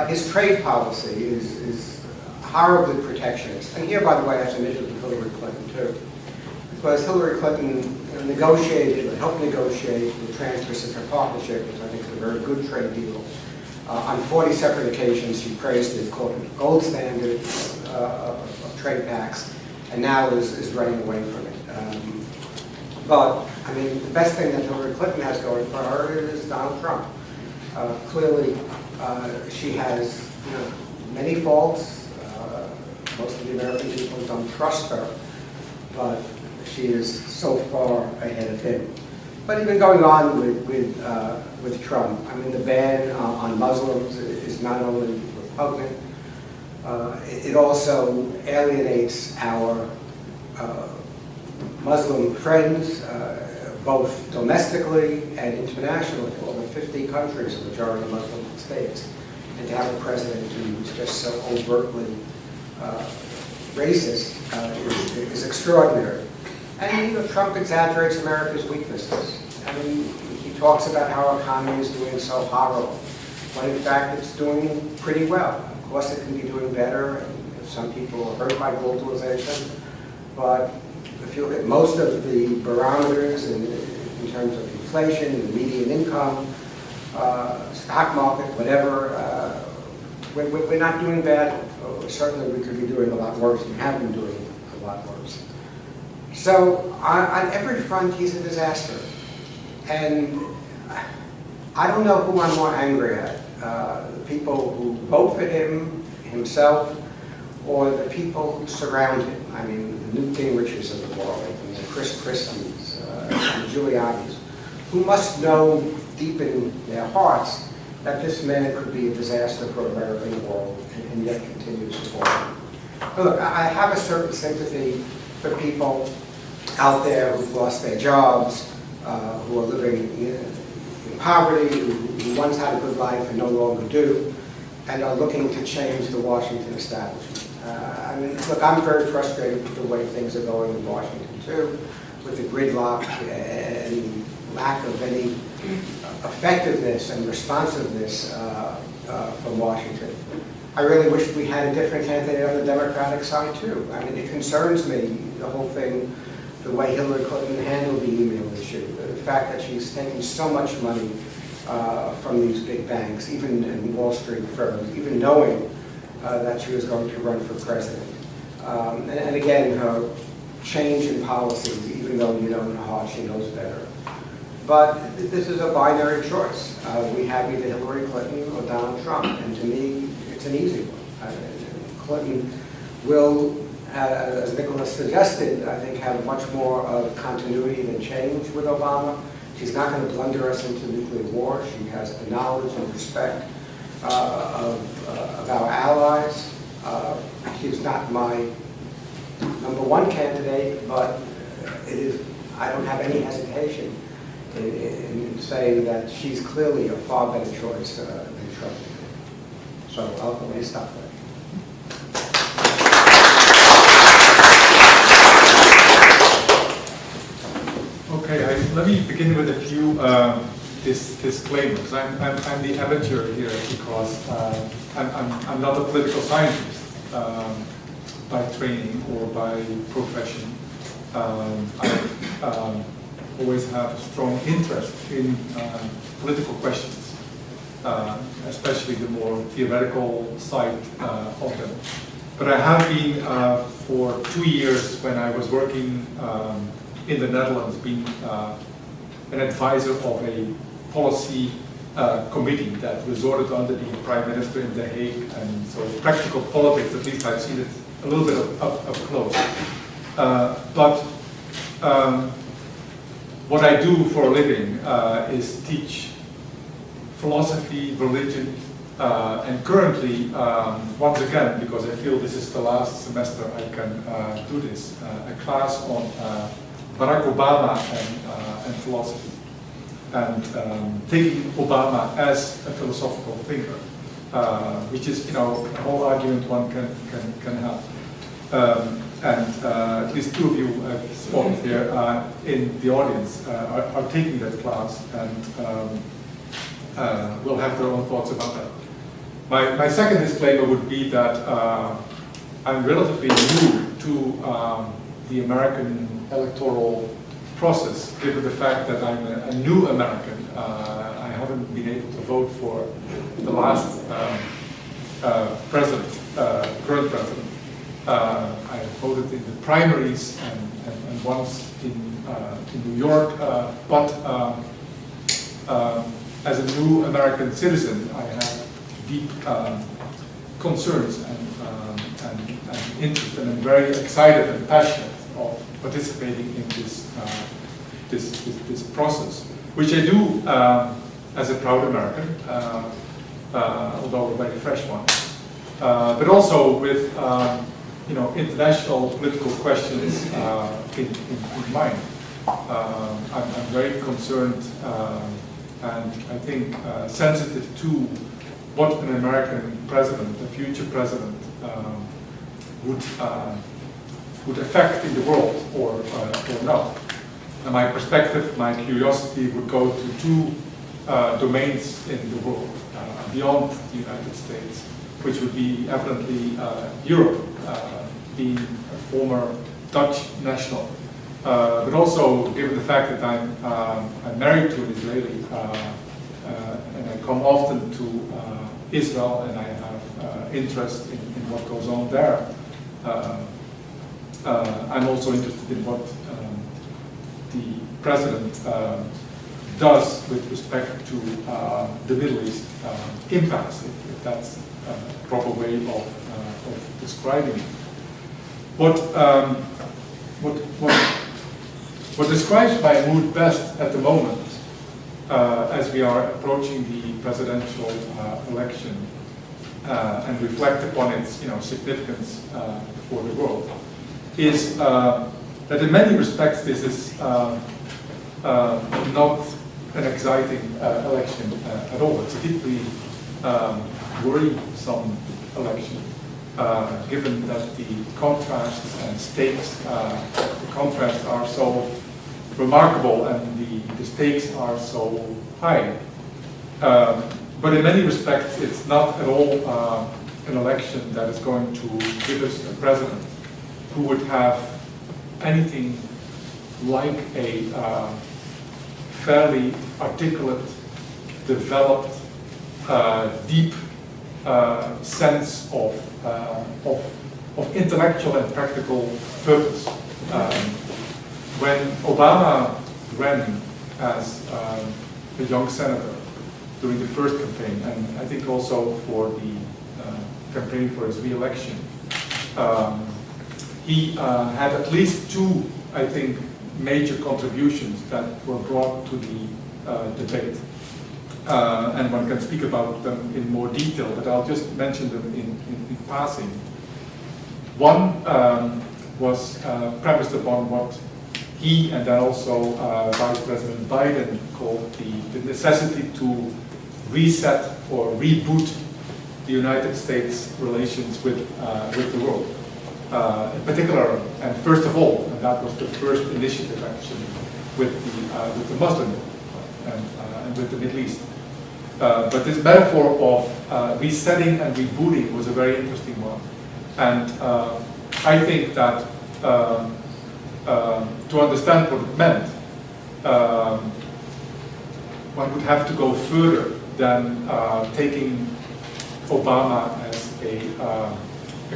his trade policy is horribly protectionist. And here, by the way, I have some issues with Hillary Clinton, too. Because Hillary Clinton negotiated, or helped negotiate the Trans-Pacific Partnership, which I think is a very good trade deal. On 40 separate occasions, she praised it, called it the gold standard of trade pacts, and now is running away from it. But, I mean, the best thing that Hillary Clinton has going for her is Donald Trump. Clearly, she has many faults. Most of the American people don't trust her, but she is so far ahead of him. But even going on with Trump, I mean, the ban on Muslims is not only repugnant, it also alienates our Muslim friends, both domestically and internationally, over 50 countries, the majority of Muslim states. And to have a president who is just so overtly racist is extraordinary. And Trump exaggerates America's weaknesses. I mean, he talks about how our economy is doing so horrible, when in fact it's doing pretty well. Of course, it can be doing better, and some people are hurt by globalization. But if you look at most of the barometers in terms of inflation, the median income, stock market, whatever, we're not doing bad. Certainly, we could be doing a lot worse and have been doing a lot worse. So on every front, he's a disaster. And I don't know who I'm more angry at, the people who vote for him, himself, or the people who surround him. I mean, the Newt Gingriches of the world, and the Chris Christies, and the Giulianis, who must know deep in their hearts that this man could be a disaster for America and the world, and yet continue to support him. But look, I have a certain sympathy for people out there who've lost their jobs, who are living in poverty, who once had a good life and no longer do, and are looking to change the Washington establishment. I mean, look, I'm very frustrated with the way things are going in Washington, too, with the gridlock and lack of any effectiveness and responsiveness from Washington. I really wish we had a different candidate on the Democratic side, too. I mean, it concerns me, the whole thing, the way Hillary Clinton handled the email issue, the fact that she's taking so much money from these big banks, even in Wall Street firms, even knowing that she was going to run for president. And again, her change in policies, even though in her heart she knows better. But this is a binary choice. We have either Hillary Clinton or Donald Trump, and to me, it's an easy one. Clinton will, as Nicholas suggested, I think have much more of continuity than change with Obama. She's not going to blunder us into nuclear war. She has the knowledge and respect of our allies. She's not my #1 candidate, but it is. I don't have any hesitation in saying that she's clearly a far better choice than Trump. So let me stop there. Okay, let me begin with a few disclaimers. I'm the amateur here because I'm not a political scientist by training or by profession. I always have a strong interest in political questions, especially the more theoretical side of them. But I have been for 2 years, when I was working in the Netherlands, been an advisor of a policy committee that resorted under the Prime Minister in The Hague, and so practical politics, at least I've seen it a little bit up close. But what I do for a living is teach philosophy, religion, and currently, once again, because I feel this is the last semester I can do this, a class on Barack Obama and philosophy, and taking Obama as a philosophical thinker, which is, a whole argument one can have. And at least 2 of you I've spotted here in the audience are taking that class, and will have their own thoughts about that. My second disclaimer would be that I'm relatively new to the American electoral process, given the fact that I'm a new American. I haven't been able to vote for the last president, current president. I voted in the primaries and once in New York, but as a new American citizen, I have deep concerns and interest, and I'm very excited and passionate of participating in this process, which I do as a proud American, although a very fresh one, but also with international political questions in mind. I'm very concerned and I think sensitive to what an American president, a future president, would affect in the world or not. And my perspective, my curiosity would go to two domains in the world beyond the United States, which would be evidently Europe, being a former Dutch national, but also given the fact that I'm married to an Israeli and I come often to Israel and I have interest in what goes on there. I'm also interested in what the president does with respect to the Middle East impasse, if that's a proper way of describing it. What describes my mood best at the moment, as we are approaching the presidential election and reflect upon its significance for the world, is that in many respects this is not an exciting election at all. It's a deeply worrisome election, given that the contrasts and stakes, the contrasts are so remarkable and the stakes are so high. But in many respects, it's not at all an election that is going to give us a president who would have anything like a fairly articulate, developed, deep sense of intellectual and practical purpose. When Obama ran as a young senator during the first campaign, and I think also for the campaign for his re-election, he had at least two, I think, major contributions that were brought to the debate. And one can speak about them in more detail, but I'll just mention them in passing. One was premised upon what he and then also Vice President Biden called the necessity to reset or reboot the United States relations with the world. In particular, and first of all, and that was the first initiative actually, with the Muslim world and with the Middle East. But this metaphor of resetting and rebooting was a very interesting one. And I think that to understand what it meant, one would have to go further than taking Obama as a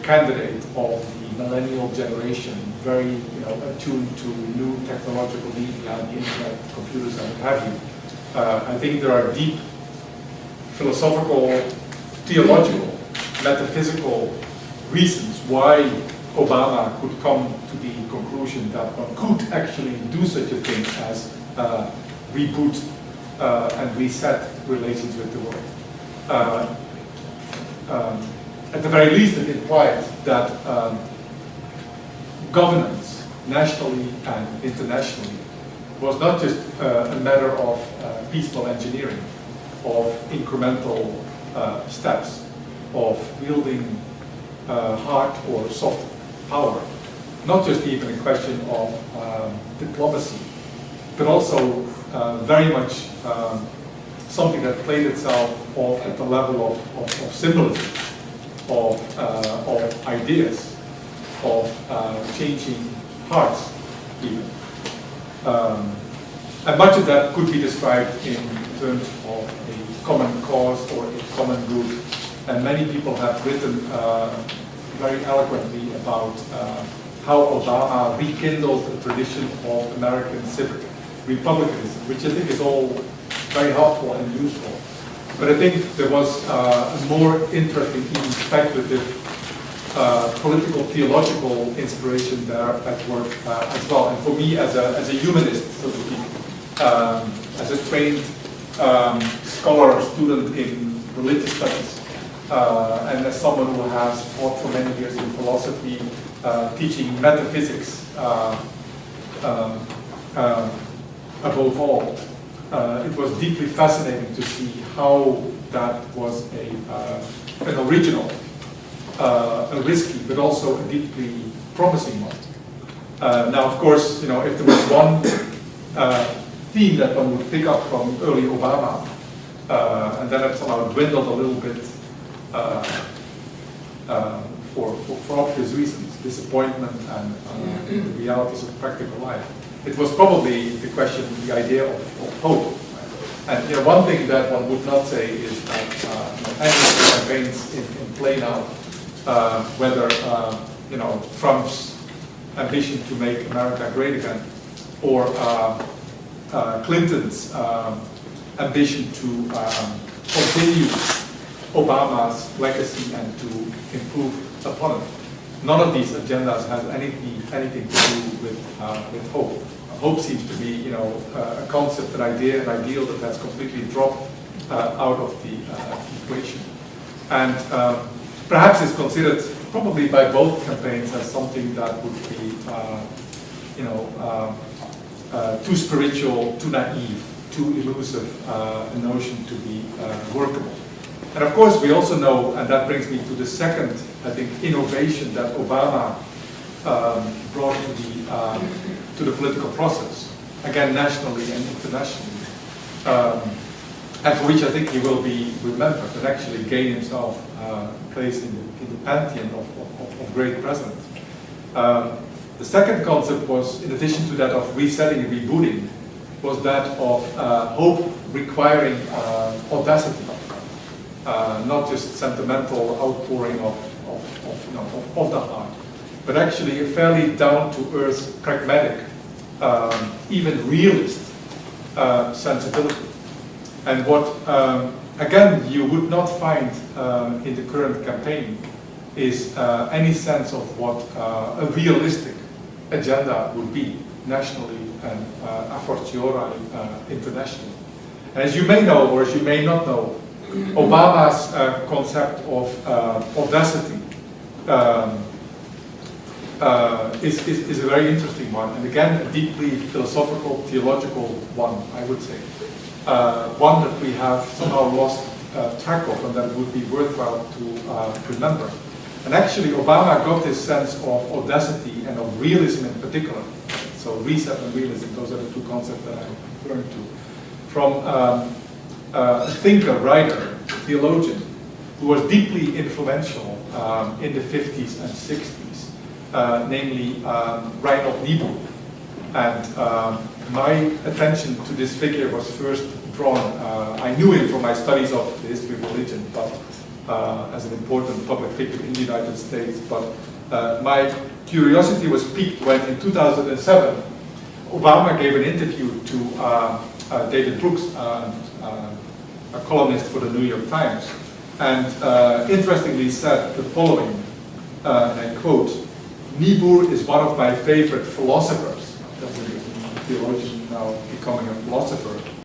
candidate of the millennial generation, very attuned to new technological media, the internet, computers, and what have you. I think there are deep philosophical, theological, metaphysical reasons why Obama could come to the conclusion that one could actually do such a thing as reboot and reset relations with the world. At the very least, it implied that governance, nationally and internationally, was not just a matter of peaceful engineering, of incremental steps, of wielding hard or soft power, not just even a question of diplomacy, but also very much something that played itself of at the level of symbolism, of ideas, of changing hearts even. And much of that could be described in terms of a common cause or a common group. And many people have written very eloquently about how Obama rekindled the tradition of American civic republicanism, which I think is all very helpful and useful. But I think there was a more interesting, even speculative, political, theological inspiration there at work as well. And for me, as a humanist, so to speak, as a trained scholar or student in religious studies, and as someone who has taught for many years in philosophy, teaching metaphysics above all, it was deeply fascinating to see how that was an original, a risky, but also a deeply promising one. Now, of course, if there was one theme that one would pick up from early Obama, and then it somehow dwindled a little bit for obvious reasons, disappointment and the realities of practical life. It was probably the question, the idea of hope. And one thing that one would not say is that any campaigns in play now, whether Trump's ambition to make America great again, or Clinton's ambition to continue Obama's legacy and to improve upon it. None of these agendas has anything to do with hope. Hope seems to be, a concept, an idea, an ideal that has completely dropped out of the equation, and perhaps is considered probably by both campaigns as something that would be, too spiritual, too naive, too elusive a notion to be workable. And of course, we also know, and that brings me to the second, I think, innovation that Obama brought to the political process, again, nationally and internationally, and for which I think he will be remembered and actually gain himself a place in the pantheon of great presidents. The second concept was, in addition to that of resetting and rebooting, was that of hope requiring audacity. Not just sentimental outpouring of the heart, but actually a fairly down-to-earth, pragmatic, even realist sensibility. And what, again, you would not find in the current campaign is any sense of what a realistic agenda would be, nationally and a fortiori internationally. And as you may know, or as you may not know, Obama's concept of audacity is a very interesting one, and again, a deeply philosophical, theological one, I would say. One that we have somehow lost track of, and that would be worthwhile to remember. And actually, Obama got this sense of audacity and of realism in particular. So reset and realism, those are the two concepts that I'm referring to. From a thinker, writer, theologian, who was deeply influential in the 50s and 60s, namely Reinhold Niebuhr. And my attention to this figure was first drawn, I knew him from my studies of the history of religion, but as an important public figure in the United States. But my curiosity was piqued when in 2007, Obama gave an interview to David Brooks, a columnist for the New York Times, and interestingly said the following, and I quote, "Niebuhr is one of my favorite philosophers." That's a theologian now becoming a philosopher.